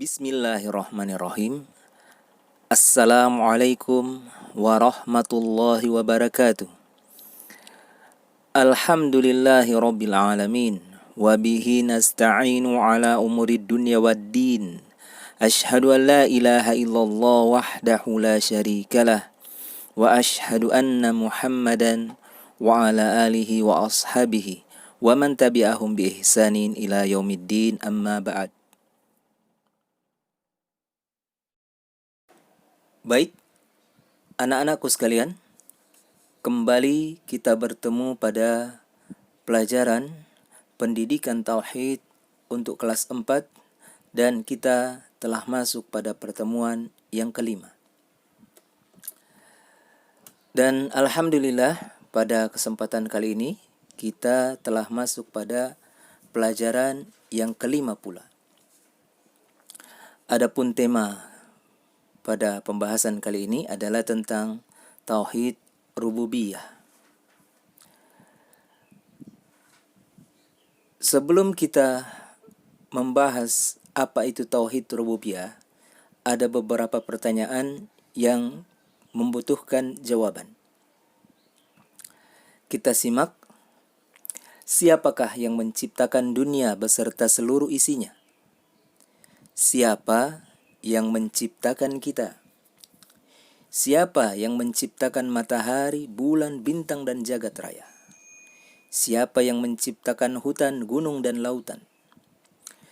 Bismillahirrahmanirrahim. Assalamualaikum warahmatullahi wabarakatuh. Alhamdulillahi rabbil alamin. Wabihi nasta'inu ala umurid dunya waddin. Ashhadu an la ilaha illallah wahdahu la syarikalah. Wa ashhadu anna muhammadan wa ala alihi wa ashabihi wa man tabi'ahum bi ihsanin ila yaumiddin, amma ba'd. Baik, anak-anakku sekalian, kembali kita bertemu pada pelajaran pendidikan tauhid untuk kelas 4 dan kita telah masuk pada pertemuan yang kelima. Dan alhamdulillah pada kesempatan kali ini kita telah masuk pada pelajaran yang kelima pula. Adapun tema pada pembahasan kali ini adalah tentang tauhid rububiyah. Sebelum kita membahas apa itu tauhid rububiyah, ada beberapa pertanyaan yang membutuhkan jawaban. Kita simak, siapakah yang menciptakan dunia beserta seluruh isinya? Siapa yang menciptakan kita? Siapa yang menciptakan matahari, bulan, bintang, dan jagat raya? Siapa yang menciptakan hutan, gunung, dan lautan?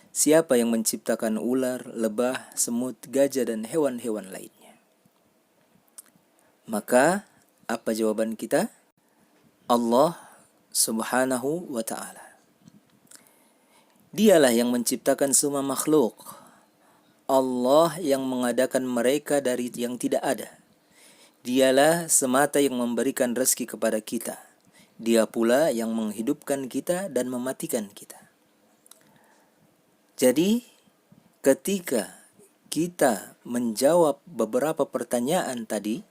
Siapa yang menciptakan ular, lebah, semut, gajah, dan hewan-hewan lainnya? Maka, apa jawaban kita? Allah Subhanahu wa ta'ala. Dialah yang menciptakan semua makhluk. Allah yang mengadakan mereka dari yang tidak ada. Dialah semata yang memberikan rezeki kepada kita. Dia pula yang menghidupkan kita dan mematikan kita. Jadi, ketika kita menjawab beberapa pertanyaan tadi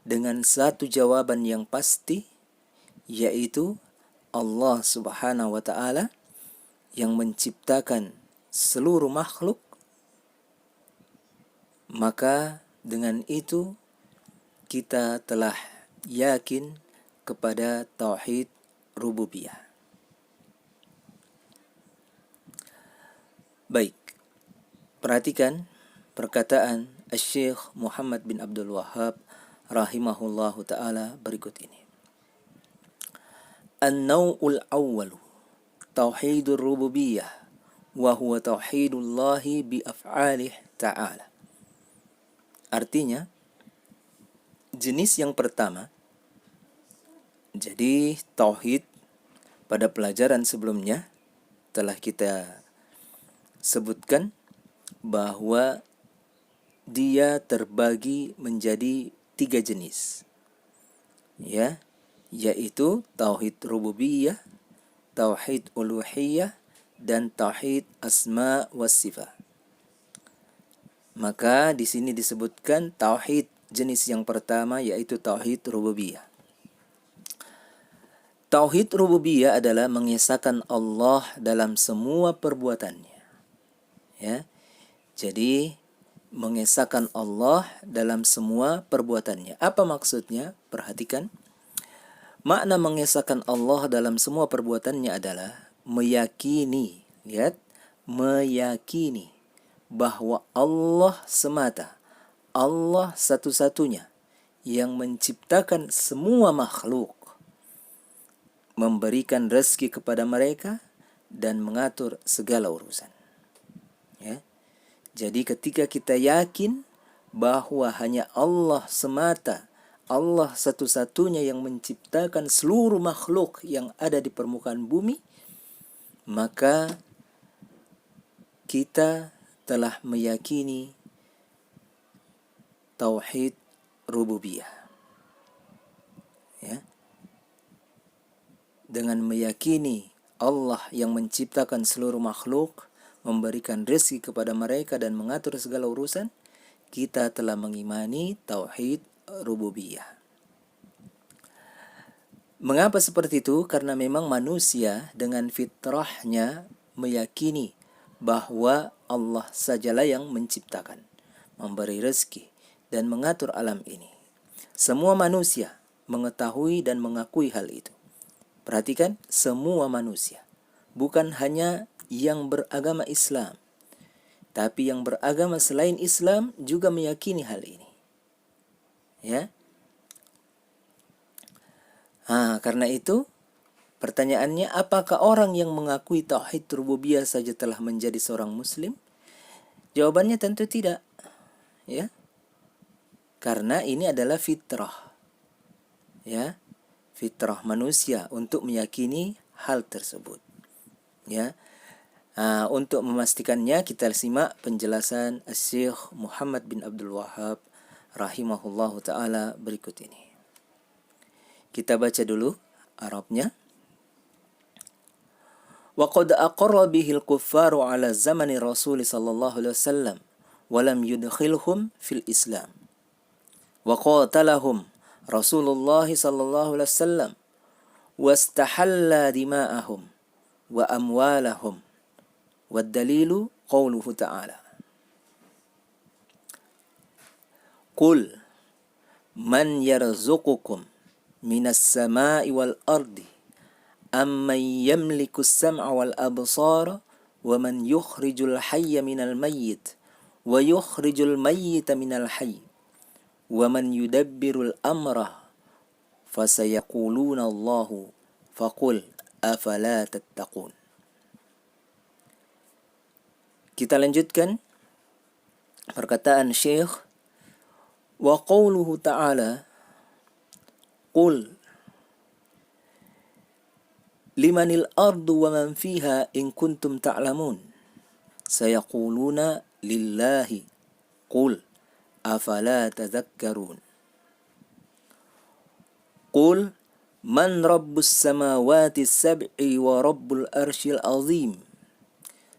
dengan satu jawaban yang pasti, yaitu Allah Subhanahu wa ta'ala yang menciptakan seluruh makhluk, maka dengan itu kita telah yakin kepada tauhid rububiyah. Baik, perhatikan perkataan Syekh Muhammad bin Abdul Wahhab rahimahullahu ta'ala berikut ini. An-naw'ul awwalu tauhidur rububiyah wa huwa tauhidullahi bi af'alih ta'ala. Artinya, jenis yang pertama, jadi tauhid pada pelajaran sebelumnya telah kita sebutkan bahwa dia terbagi menjadi 3 jenis, ya, yaitu tauhid rububiyah, tauhid uluhiyah, dan tauhid asma wa sifat. Maka di sini disebutkan tauhid jenis yang pertama yaitu tauhid rububiyah. Tauhid rububiyah adalah mengesahkan Allah dalam semua perbuatannya. Ya. Jadi mengesahkan Allah dalam semua perbuatannya. Apa maksudnya? Perhatikan. Makna mengesahkan Allah dalam semua perbuatannya adalah meyakini, lihat, meyakini bahwa Allah semata, Allah satu-satunya yang menciptakan semua makhluk, memberikan rezeki kepada mereka, dan mengatur segala urusan. Ya. Jadi ketika kita yakin bahwa hanya Allah semata, Allah satu-satunya yang menciptakan seluruh makhluk yang ada di permukaan bumi, maka kita telah meyakini tauhid rububiyah. Ya. Dengan meyakini Allah yang menciptakan seluruh makhluk, memberikan rezeki kepada mereka dan mengatur segala urusan, kita telah mengimani tauhid rububiyah. Mengapa seperti itu? Karena memang manusia dengan fitrahnya meyakini bahwa Allah sajalah yang menciptakan, memberi rezeki, dan mengatur alam ini. Semua manusia mengetahui dan mengakui hal itu. Perhatikan, semua manusia, bukan hanya yang beragama Islam, tapi yang beragama selain Islam juga meyakini hal ini. Ya. Karena itu pertanyaannya, apakah orang yang mengakui tauhid rububiyah saja telah menjadi seorang muslim? Jawabannya tentu tidak. Ya. Karena ini adalah fitrah. Ya. Fitrah manusia untuk meyakini hal tersebut. Ya. Untuk memastikannya kita simak penjelasan Syekh Muhammad bin Abdul Wahhab rahimahullahu taala berikut ini. Kita baca dulu Arabnya. Wa qad aqarra bihi al-kuffaru ala zamani Rasul sallallahu alaihi wasallam wa lam yudkhilhum fil Islam. Wa qatalahum Rasulullah sallallahu alaihi wasallam wastahalla dima'ahum wa amwalahum. والدليل قوله تعالى قل من يرزقكم من السماء والأرض أمن يملك السمع والأبصار ومن يخرج الحي من الميت ويخرج الميت من الحي ومن يدبر الأمر فسيقولون الله فقل أفلا تتقون. Kita lanjutkan perkataan Syekh, wa qauluhu ta'ala qul limanil ardu wa man fiha in kuntum ta'lamun sayaquluna lillahi qul afala tadhakkarun. Qul man rabbus samawati sab'i wa rabbul arshil azim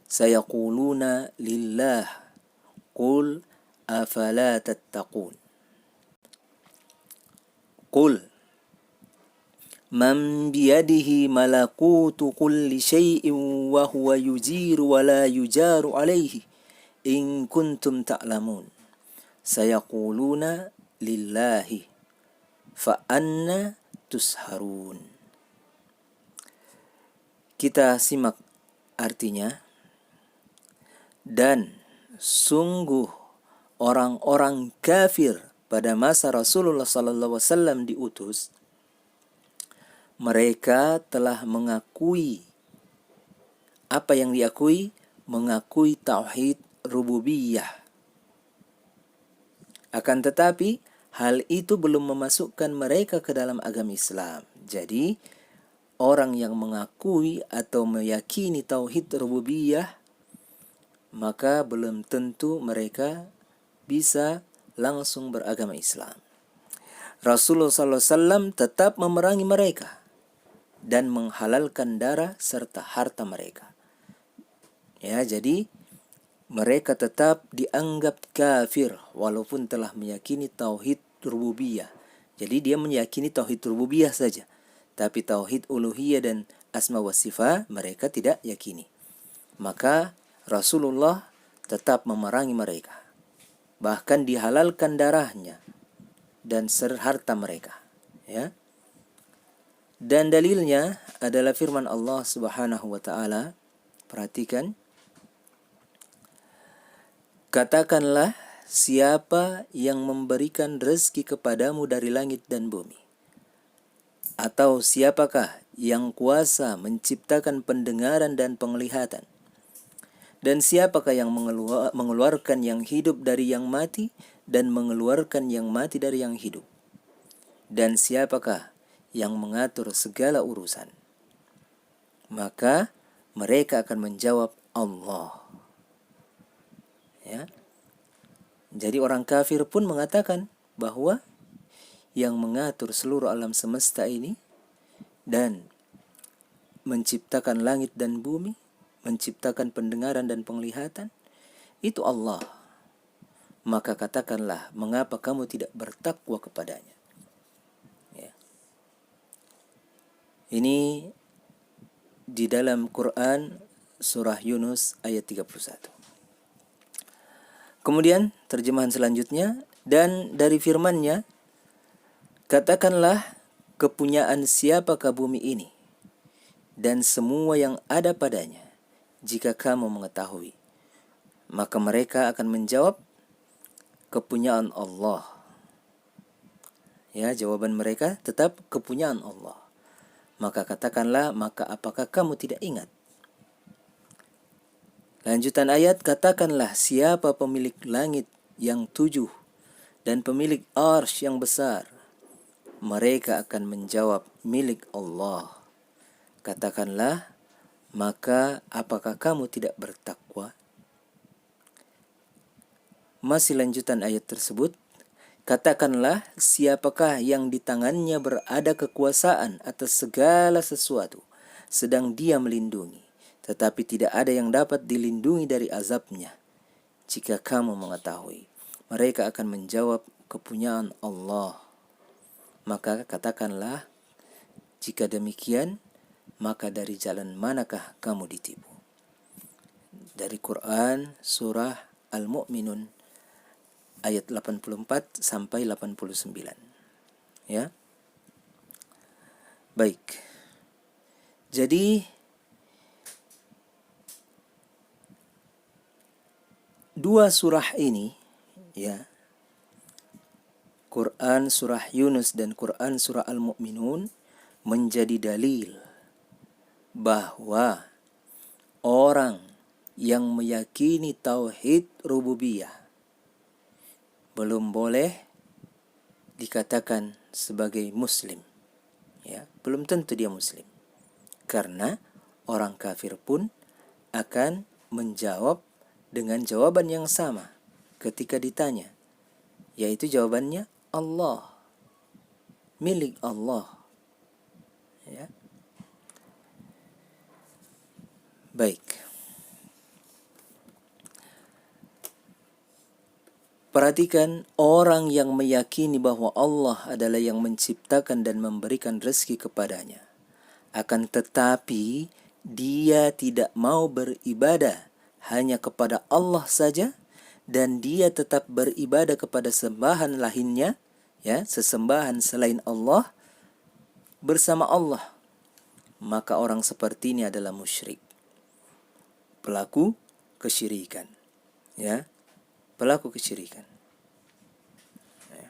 sayaquluna lillah qul afala tattaqun. Qul man biyadihi malakutu kulli syai'in wa huwa yujiru wa la yujaru alaihi in kuntum ta'lamun sayaquluna lillahi fa anna tusharun. Kita simak artinya. Dan sungguh orang-orang kafir pada masa Rasulullah SAW diutus, mereka telah mengakui apa yang diakui, mengakui tauhid rububiyah. Akan tetapi hal itu belum memasukkan mereka ke dalam agama Islam. Jadi orang yang mengakui atau meyakini tauhid rububiyah, maka belum tentu mereka bisa langsung beragama Islam. Rasulullah SAW tetap memerangi mereka dan menghalalkan darah serta harta mereka. Ya, jadi mereka tetap dianggap kafir walaupun telah meyakini tauhid rububiyah. Jadi dia meyakini tauhid rububiyah saja, tapi tauhid uluhiyah dan asma wa sifat mereka tidak yakini. Maka Rasulullah tetap memerangi mereka, bahkan dihalalkan darahnya dan harta mereka. Ya. Dan dalilnya adalah firman Allah Subhanahu wa taala. Perhatikan. Katakanlah, siapa yang memberikan rezeki kepadamu dari langit dan bumi? Atau siapakah yang kuasa menciptakan pendengaran dan penglihatan? Dan siapakah yang mengeluarkan yang hidup dari yang mati dan mengeluarkan yang mati dari yang hidup? Dan siapakah yang mengatur segala urusan? Maka mereka akan menjawab Allah. Ya. Jadi orang kafir pun mengatakan bahwa yang mengatur seluruh alam semesta ini dan menciptakan langit dan bumi, menciptakan pendengaran dan penglihatan, itu Allah. Maka katakanlah, mengapa kamu tidak bertakwa kepadanya? Ya. Ini di dalam Quran surah Yunus ayat 31. Kemudian terjemahan selanjutnya, dan dari firman-Nya, katakanlah, kepunyaan siapakah bumi ini dan semua yang ada padanya, jika kamu mengetahui. Maka mereka akan menjawab, kepunyaan Allah. Ya, jawaban mereka tetap kepunyaan Allah. Maka katakanlah, maka apakah kamu tidak ingat? Lanjutan ayat, katakanlah, siapa pemilik langit yang 7 dan pemilik arsy yang besar? Mereka akan menjawab, milik Allah. Katakanlah, maka apakah kamu tidak bertakwa? Masih lanjutan ayat tersebut, katakanlah, siapakah yang di tangannya berada kekuasaan atas segala sesuatu, sedang Dia melindungi, tetapi tidak ada yang dapat dilindungi dari azabnya. Jika kamu mengetahui, mereka akan menjawab, kepunyaan Allah. Maka katakanlah, jika demikian, maka dari jalan manakah kamu ditipu? Dari Quran surah Al-Mu'minun ayat 84 sampai 89. Ya. Baik. Jadi dua surah ini, ya, Quran surah Yunus dan Quran surah Al-Mu'minun, menjadi dalil bahwa orang yang meyakini tauhid rububiyah belum boleh dikatakan sebagai muslim. Ya, belum tentu dia muslim. Karena orang kafir pun akan menjawab dengan jawaban yang sama ketika ditanya, yaitu jawabannya Allah, milik Allah. Ya. Baik. Perhatikan, orang yang meyakini bahwa Allah adalah yang menciptakan dan memberikan rezeki kepadanya, akan tetapi dia tidak mau beribadah hanya kepada Allah saja, dan dia tetap beribadah kepada sembahan lainnya, ya, sesembahan selain Allah bersama Allah, maka orang seperti ini adalah musyrik, pelaku kesyirikan. Ya, pelaku kesyirikan. Ya.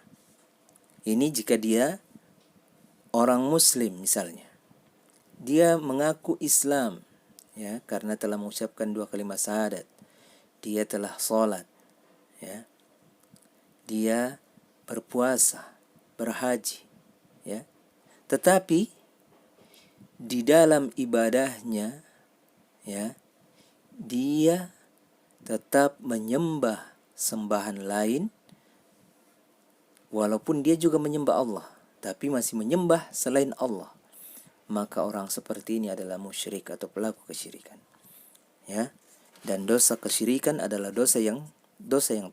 Ini jika dia orang muslim misalnya, dia mengaku Islam, ya, karena telah mengucapkan 2 kalimat syahadat, dia telah sholat, ya, dia berpuasa, berhaji, ya, tetapi di dalam ibadahnya, ya, dia tetap menyembah sembahan lain, walaupun dia juga menyembah Allah, tapi masih menyembah selain Allah, maka orang seperti ini adalah musyrik atau pelaku kesyirikan. Ya, dan dosa kesyirikan adalah dosa yang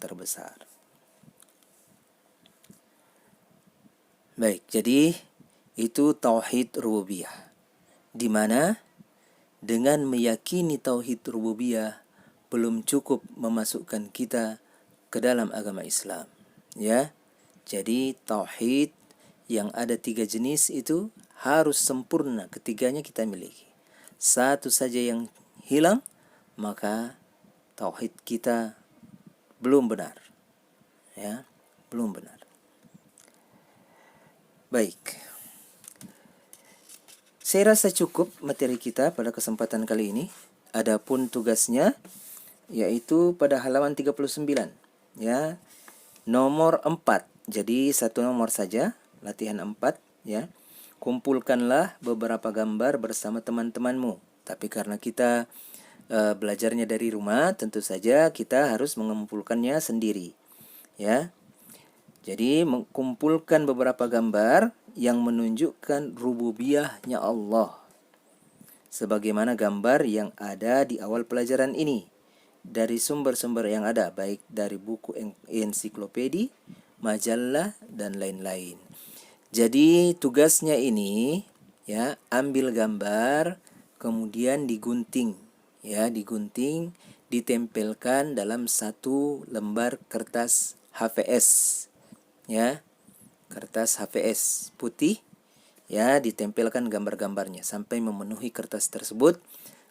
terbesar. Baik, jadi itu tauhid rububiyah, di mana dengan meyakini tauhid rububiyah belum cukup memasukkan kita ke dalam agama Islam. Ya, jadi tauhid yang ada 3 jenis itu harus sempurna, ketiganya kita miliki. Satu saja yang hilang, maka tauhid kita belum benar. Ya, belum benar. Baik. Saya rasa cukup materi kita pada kesempatan kali ini. Adapun tugasnya yaitu pada halaman 39, ya. Nomor 4. Jadi satu nomor saja, latihan 4, ya. Kumpulkanlah beberapa gambar bersama teman-temanmu. Tapi karena kita belajarnya dari rumah, tentu saja kita harus mengumpulkannya sendiri, ya. Jadi mengumpulkan beberapa gambar yang menunjukkan rububiyahnya Allah, sebagaimana gambar yang ada di awal pelajaran ini, dari sumber-sumber yang ada, baik dari buku ensiklopedi, majalah, dan lain-lain. Jadi tugasnya ini, ya, ambil gambar, kemudian digunting, ya, digunting, ditempelkan dalam satu lembar kertas HVS, ya, kertas HVS putih, ya, ditempelkan gambar-gambarnya sampai memenuhi kertas tersebut.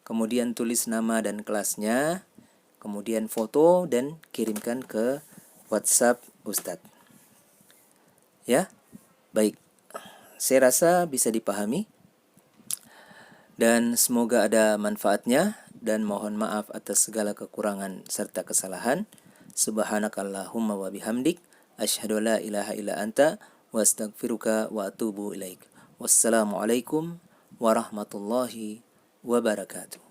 Kemudian tulis nama dan kelasnya, kemudian foto dan kirimkan ke WhatsApp Ustadz. Ya, baik. Saya rasa bisa dipahami dan semoga ada manfaatnya, dan mohon maaf atas segala kekurangan serta kesalahan. Subhanakallahumma wa bihamdik asyhadu an la ilaha illa anta wa astaghfiruka wa atubu ilaik. Wassalamualaikum warahmatullahi wabarakatuh.